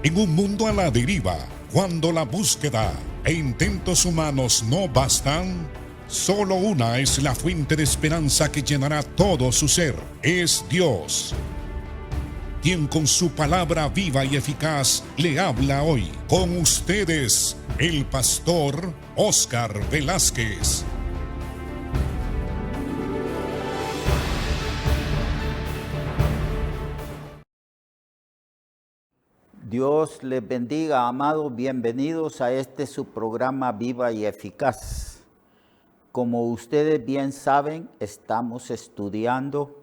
En un mundo a la deriva, cuando la búsqueda e intentos humanos no bastan, solo una es la fuente de esperanza que llenará todo su ser. Es Dios, quien con su palabra viva y eficaz le habla hoy. Con ustedes, el pastor Óscar Velázquez. Dios les bendiga, amados, bienvenidos a su programa Viva y Eficaz. Como ustedes bien saben, estamos estudiando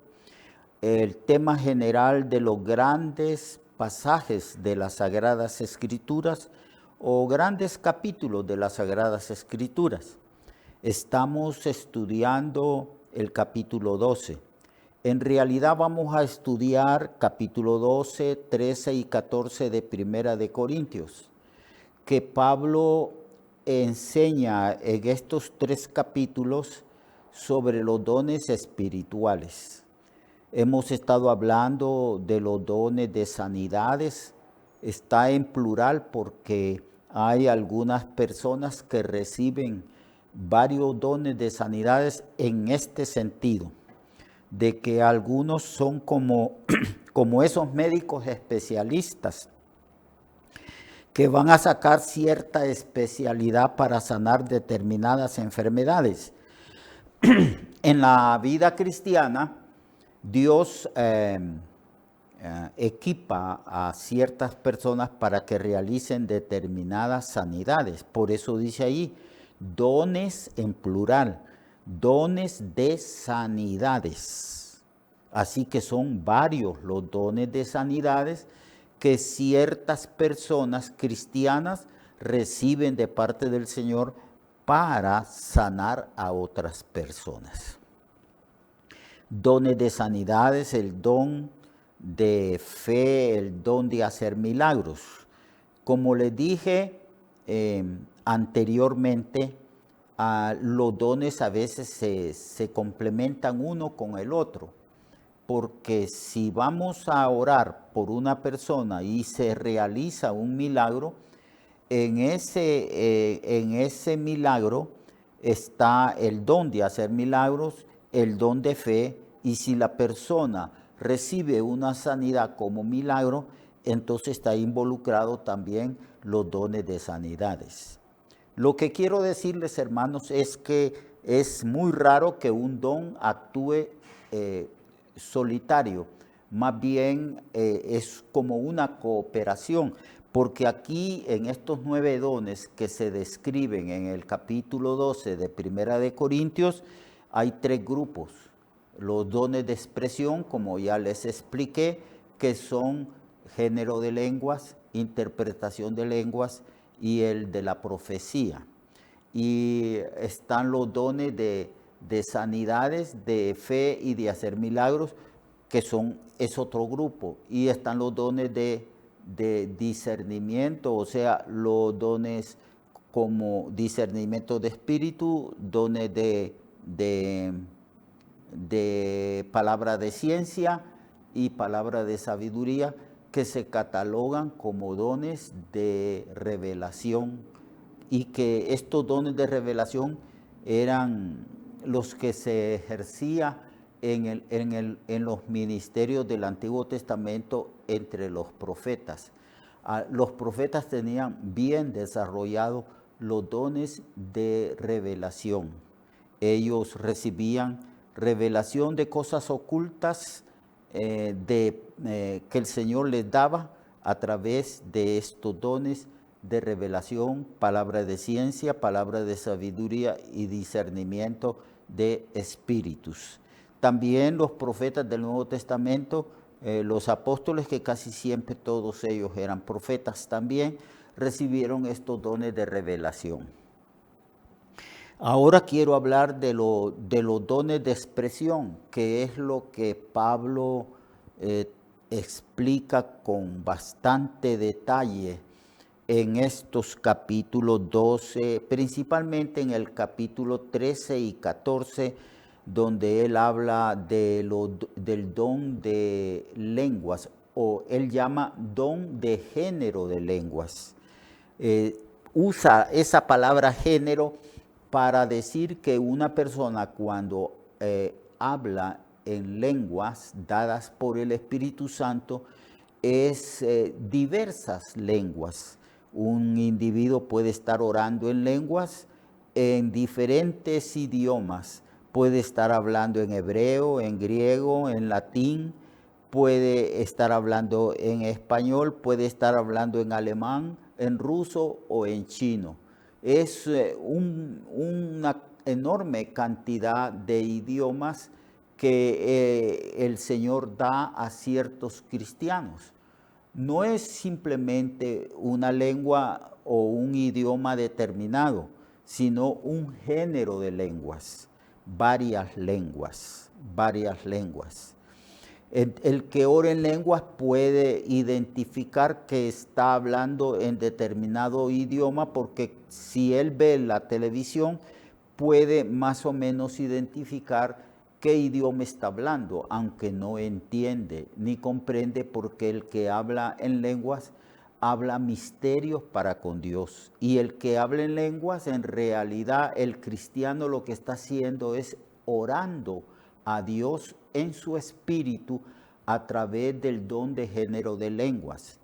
el tema general de los grandes pasajes de las Sagradas Escrituras o grandes capítulos de las Sagradas Escrituras. Estamos estudiando el capítulo 12. En realidad vamos a estudiar capítulo 12, 13 y 14 de Primera de Corintios, que Pablo enseña en estos tres capítulos sobre los dones espirituales. Hemos estado hablando de los dones de sanidades. Está en plural porque hay algunas personas que reciben varios dones de sanidades en este sentido, de que algunos son como esos médicos especialistas que van a sacar cierta especialidad para sanar determinadas enfermedades. En la vida cristiana, Dios equipa a ciertas personas para que realicen determinadas sanidades. Por eso dice ahí, dones en plural, dones de sanidades. Así que son varios los dones de sanidades que ciertas personas cristianas reciben de parte del Señor para sanar a otras personas. Dones de sanidades, el don de fe, el don de hacer milagros. Como les dije anteriormente, los dones a veces se complementan uno con el otro, porque si vamos a orar por una persona y se realiza un milagro, en ese milagro está el don de hacer milagros, el don de fe, y si la persona recibe una sanidad como milagro, entonces está involucrado también los dones de sanidades. Lo que quiero decirles, hermanos, es que es muy raro que un don actúe solitario. Más bien es como una cooperación, porque aquí en estos 9 dones que se describen en el capítulo 12 de Primera de Corintios, hay 3 grupos. Los dones de expresión, como ya les expliqué, que son género de lenguas, interpretación de lenguas y el de la profecía. Y están los dones de sanidades, de fe y de hacer milagros, que es otro grupo. Y están los dones de discernimiento, o sea, los dones como discernimiento de espíritu, dones de palabra de ciencia y palabra de sabiduría, que se catalogan como dones de revelación, y que estos dones de revelación eran los que se ejercía en los ministerios del Antiguo Testamento entre los profetas. Los profetas tenían bien desarrollados los dones de revelación. Ellos recibían revelación de cosas ocultas que el Señor les daba a través de estos dones de revelación, palabra de ciencia, palabra de sabiduría y discernimiento de espíritus. También los profetas del Nuevo Testamento, los apóstoles, que casi siempre todos ellos eran profetas también, recibieron estos dones de revelación. Ahora quiero hablar de los dones de expresión, que es lo que Pablo explica con bastante detalle en estos capítulos 12, principalmente en el capítulo 13 y 14, donde él habla del don de lenguas o él llama don de género de lenguas. Usa esa palabra género para decir que una persona cuando habla en lenguas dadas por el Espíritu Santo es diversas lenguas. Un individuo puede estar orando en lenguas en diferentes idiomas. Puede estar hablando en hebreo, en griego, en latín, puede estar hablando en español, puede estar hablando en alemán, en ruso o en chino. Es una enorme cantidad de idiomas que el Señor da a ciertos cristianos. No es simplemente una lengua o un idioma determinado, sino un género de lenguas, varias lenguas. El que ora en lenguas puede identificar que está hablando en determinado idioma porque si él ve la televisión puede más o menos identificar qué idioma está hablando, aunque no entiende ni comprende, porque el que habla en lenguas habla misterios para con Dios. Y el que habla en lenguas, en realidad el cristiano lo que está haciendo es orando a Dios en su espíritu a través del don de género de lenguas.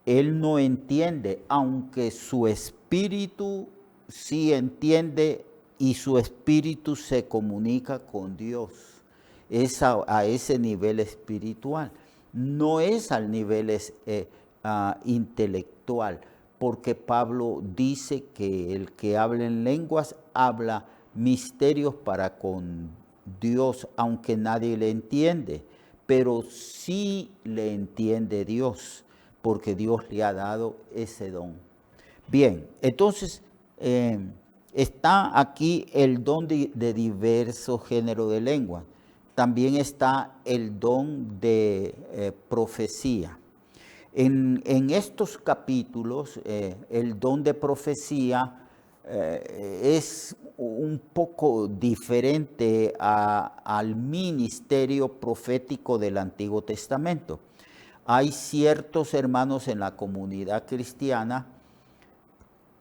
Él no entiende, aunque su espíritu sí entiende y su espíritu se comunica con Dios. Es a ese nivel espiritual, no es al nivel intelectual, porque Pablo dice que el que habla en lenguas habla misterios para con Dios, aunque nadie le entiende, pero sí le entiende Dios, porque Dios le ha dado ese don. Bien, entonces está aquí el don de diversos géneros de lengua. También está el don de profecía. En estos capítulos, el don de profecía es un poco diferente al ministerio profético del Antiguo Testamento. Hay ciertos hermanos en la comunidad cristiana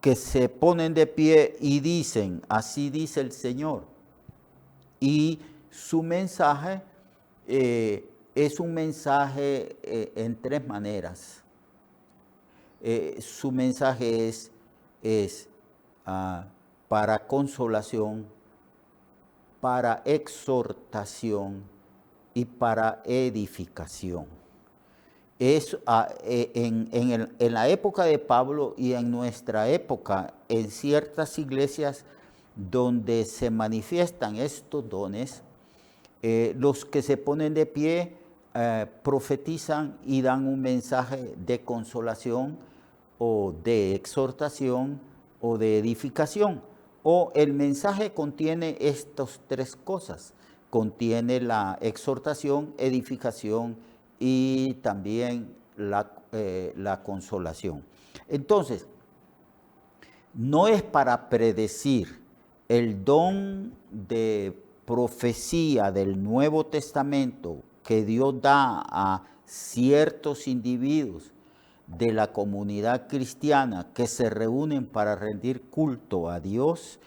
que se ponen de pie y dicen, así dice el Señor. Y su mensaje es un mensaje en tres maneras. Su mensaje es para consolación, para exhortación y para edificación. En la época de Pablo y en nuestra época, en ciertas iglesias donde se manifiestan estos dones, los que se ponen de pie profetizan y dan un mensaje de consolación o de exhortación o de edificación. O el mensaje contiene estas tres cosas. Contiene la exhortación, edificación y también la consolación. Entonces, no es para predecir. El don de profecía del Nuevo Testamento que Dios da a ciertos individuos de la comunidad cristiana que se reúnen para rendir culto a Dios,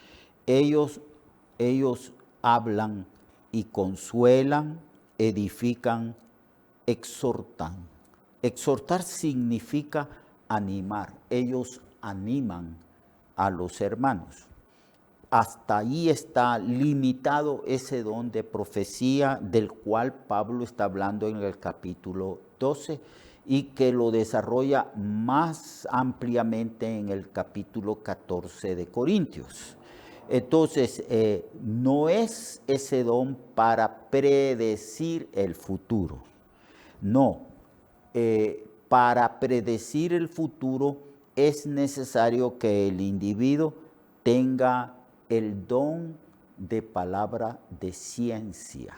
ellos hablan y consuelan, edifican, exhortan. Exhortar significa animar. Ellos animan a los hermanos. Hasta ahí está limitado ese don de profecía del cual Pablo está hablando en el capítulo 12 y que lo desarrolla más ampliamente en el capítulo 14 de Corintios. Entonces, no es ese don para predecir el futuro. No, para predecir el futuro es necesario que el individuo tenga el don de palabra de ciencia,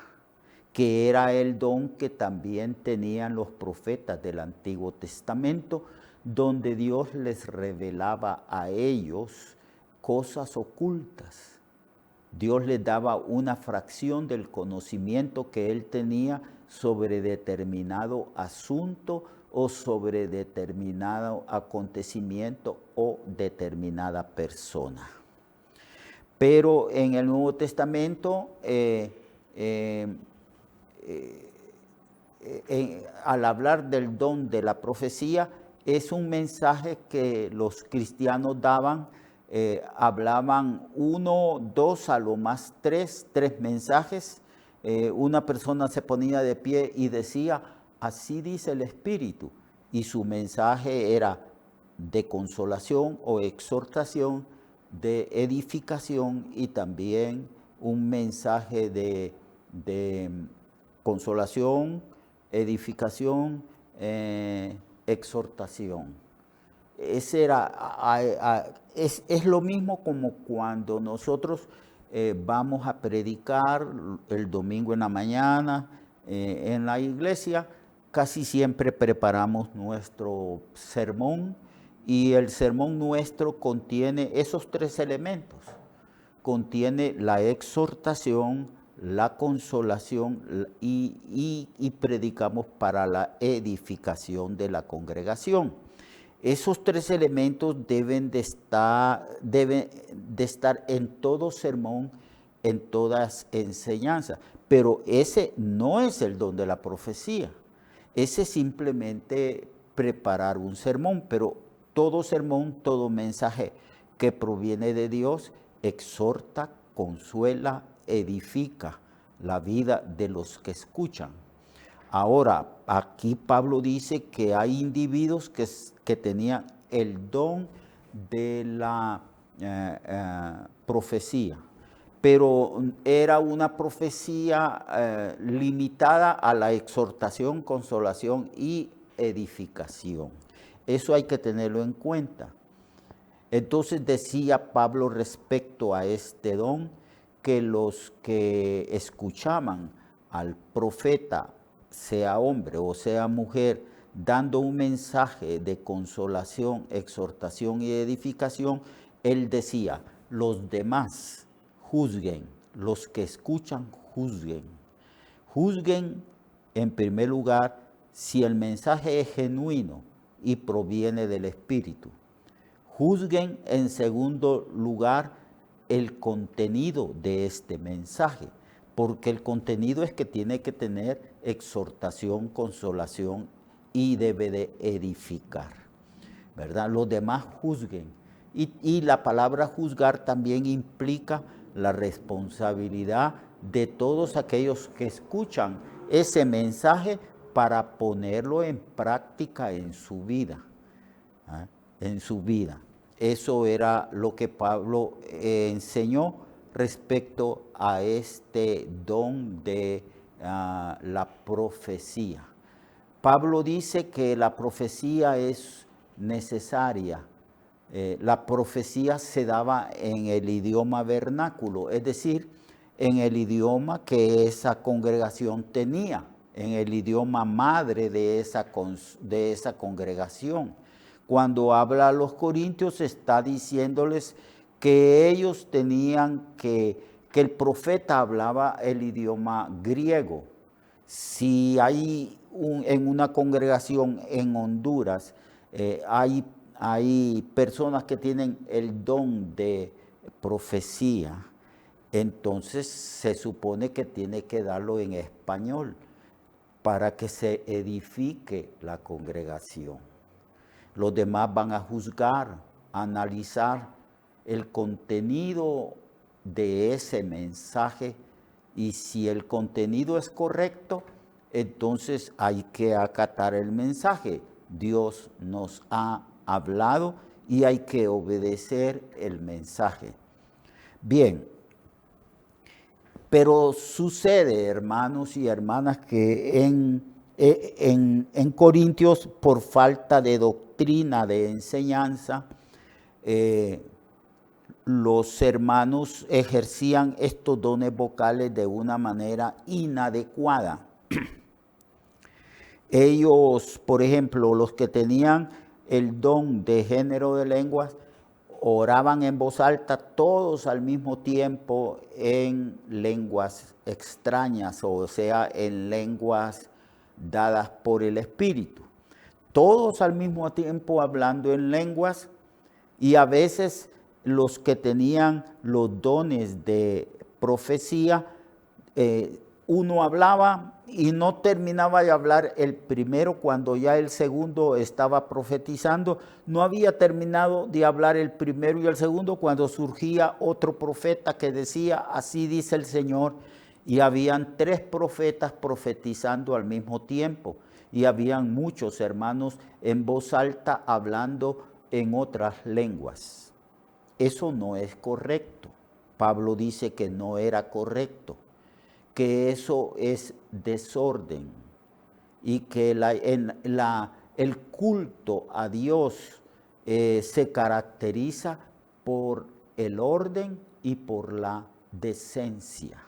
que era el don que también tenían los profetas del Antiguo Testamento, donde Dios les revelaba a ellos cosas ocultas. Dios les daba una fracción del conocimiento que Él tenía sobre determinado asunto o sobre determinado acontecimiento o determinada persona. Pero en el Nuevo Testamento, al hablar del don de la profecía, es un mensaje que los cristianos daban, hablaban 1, 2, a lo más 3 mensajes. Una persona se ponía de pie y decía, así dice el Espíritu, y su mensaje era de consolación o exhortación, de edificación y también un mensaje de consolación, edificación, exhortación. Ese era, es lo mismo como cuando nosotros vamos a predicar el domingo en la mañana en la iglesia. Casi siempre preparamos nuestro sermón y el sermón nuestro contiene esos 3 elementos. Contiene la exhortación, la consolación y predicamos para la edificación de la congregación. Esos 3 elementos deben de estar en todo sermón, en todas enseñanzas. Pero ese no es el don de la profecía. Ese es simplemente preparar un sermón, pero todo sermón, todo mensaje que proviene de Dios, exhorta, consuela, edifica la vida de los que escuchan. Ahora, aquí Pablo dice que hay individuos que tenían el don de la profecía, pero era una profecía limitada a la exhortación, consolación y edificación. Eso hay que tenerlo en cuenta. Entonces decía Pablo respecto a este don, que los que escuchaban al profeta, sea hombre o sea mujer, dando un mensaje de consolación, exhortación y edificación, él decía, los demás juzguen, los que escuchan juzguen. Juzguen en primer lugar si el mensaje es genuino y proviene del Espíritu. Juzguen en segundo lugar el contenido de este mensaje, porque el contenido es que tiene que tener exhortación, consolación y debe de edificar, ¿verdad? Los demás juzguen. Y la palabra juzgar también implica la responsabilidad de todos aquellos que escuchan ese mensaje para ponerlo en práctica en su vida, ¿eh? En su vida. Eso era lo que Pablo enseñó respecto a este don de la profecía. Pablo dice que la profecía es necesaria. La profecía se daba en el idioma vernáculo, es decir, en el idioma que esa congregación tenía, en el idioma madre de esa congregación. Cuando habla a los corintios está diciéndoles que ellos tenían que el profeta hablaba el idioma griego. Si hay en una congregación en Honduras, hay personas que tienen el don de profecía, entonces se supone que tiene que darlo en español para que se edifique la congregación. Los demás van a juzgar, a analizar el contenido de ese mensaje y si el contenido es correcto, entonces hay que acatar el mensaje. Dios nos ha hablado y hay que obedecer el mensaje. Bien, pero sucede, hermanos y hermanas, que en Corintios, por falta de doctrina, de enseñanza, los hermanos ejercían estos dones vocales de una manera inadecuada. Ellos, por ejemplo, los que tenían el don de género de lenguas, oraban en voz alta todos al mismo tiempo en lenguas extrañas, o sea, en lenguas dadas por el Espíritu. Todos al mismo tiempo hablando en lenguas, y a veces los que tenían los dones de profecía, uno hablaba y no terminaba de hablar el primero cuando ya el segundo estaba profetizando. No había terminado de hablar el primero y el segundo cuando surgía otro profeta que decía, así dice el Señor. Y habían 3 profetas profetizando al mismo tiempo. Y habían muchos hermanos en voz alta hablando en otras lenguas. Eso no es correcto. Pablo dice que no era correcto, que eso es desorden y que el culto a Dios se caracteriza por el orden y por la decencia.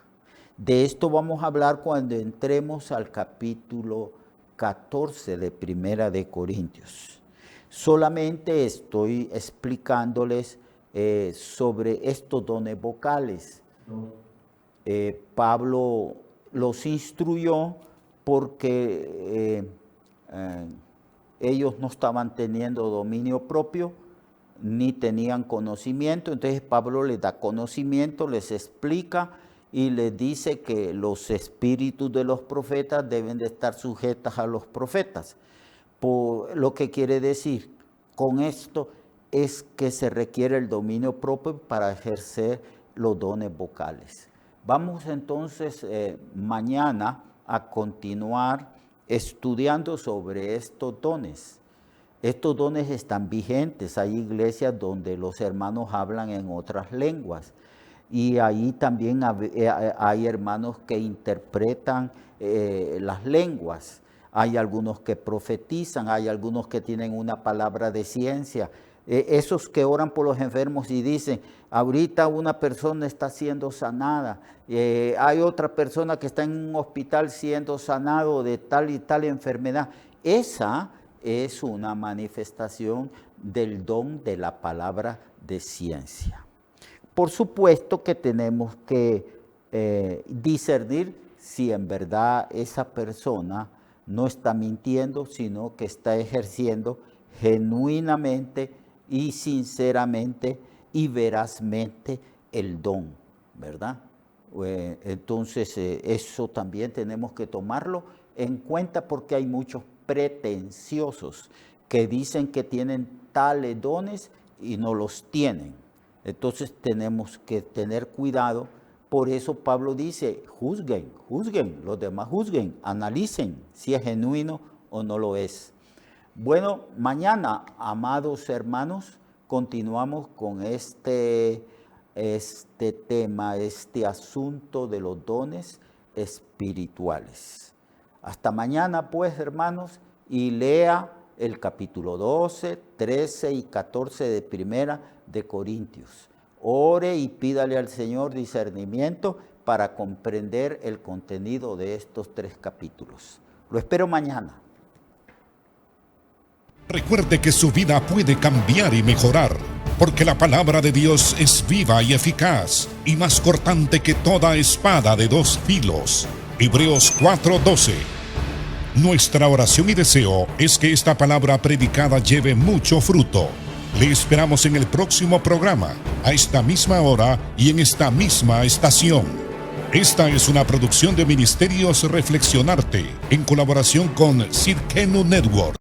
De esto vamos a hablar cuando entremos al capítulo 14 de Primera de Corintios. Solamente estoy explicándoles sobre estos dones vocales. Pablo los instruyó porque ellos no estaban teniendo dominio propio ni tenían conocimiento. Entonces Pablo les da conocimiento, les explica y les dice que los espíritus de los profetas deben de estar sujetos a los profetas. Por lo que quiere decir con esto es que se requiere el dominio propio para ejercer los dones vocales. Vamos entonces mañana a continuar estudiando sobre estos dones. Estos dones están vigentes. Hay iglesias donde los hermanos hablan en otras lenguas. Y ahí también hay hermanos que interpretan las lenguas. Hay algunos que profetizan, hay algunos que tienen una palabra de ciencia. Esos que oran por los enfermos y dicen, ahorita una persona está siendo sanada, hay otra persona que está en un hospital siendo sanado de tal y tal enfermedad. Esa es una manifestación del don de la palabra de ciencia. Por supuesto que tenemos que discernir si en verdad esa persona no está mintiendo, sino que está ejerciendo genuinamente y sinceramente y verazmente el don, ¿verdad? Entonces eso también tenemos que tomarlo en cuenta porque hay muchos pretenciosos que dicen que tienen tales dones y no los tienen. Entonces tenemos que tener cuidado. Por eso Pablo dice, juzguen, los demás juzguen, analicen si es genuino o no lo es. Bueno, mañana, amados hermanos, continuamos con este tema, este asunto de los dones espirituales. Hasta mañana, pues, hermanos, y lea el capítulo 12, 13 y 14 de Primera de Corintios. Ore y pídale al Señor discernimiento para comprender el contenido de estos 3 capítulos. Lo espero mañana. Recuerde que su vida puede cambiar y mejorar, porque la palabra de Dios es viva y eficaz, y más cortante que toda espada de 2 filos. Hebreos 4:12. Nuestra oración y deseo es que esta palabra predicada lleve mucho fruto. Le esperamos en el próximo programa, a esta misma hora y en esta misma estación. Esta es una producción de Ministerios Reflexionarte, en colaboración con Sirkenu Network.